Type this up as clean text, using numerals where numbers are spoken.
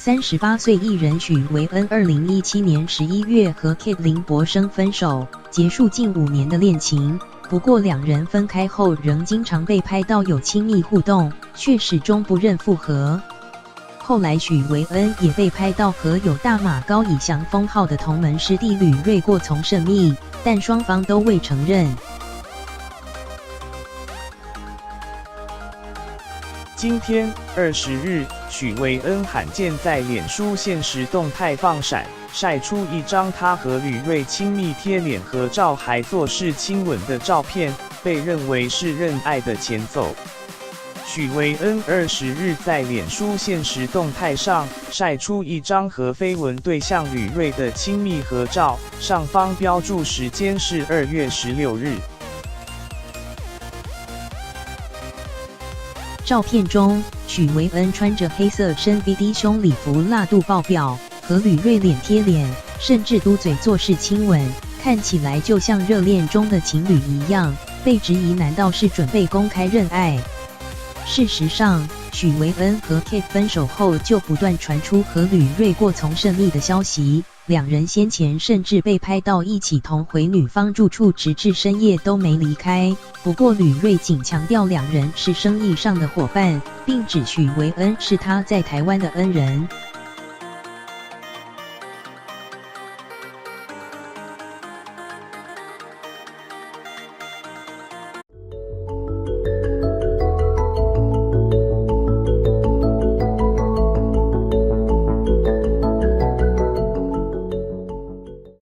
38岁艺人许维恩2017年11月和 Kate 林柏升分手，结束近5年的恋情。不过两人分开后仍经常被拍到有亲密互动，却始终不认复合。后来许维恩也被拍到和有大马高以翔封号的同门师弟吕瑞过从甚密，但双方都未承认。今天20日，许维恩罕见在脸书限时动态放闪，晒出一张他和吕瑞亲密贴脸合照，还作势亲吻的照片，被认为是认爱的前奏。许维恩20日在脸书限时动态上晒出一张和绯闻对象吕瑞的亲密合照，上方标注时间是2月16日。照片中，许维恩穿着黑色深 V 低胸礼服，辣度爆表，和吕瑞脸贴脸，甚至嘟嘴作势亲吻，看起来就像热恋中的情侣一样。被质疑难道是准备公开认爱？事实上，许维恩和 Kate 分手后就不断传出和吕瑞过从甚密的消息，两人先前甚至被拍到一起同回女方住处，直至深夜都没离开。不过吕瑞仅强调两人是生意上的伙伴，并指许维恩是他在台湾的恩人。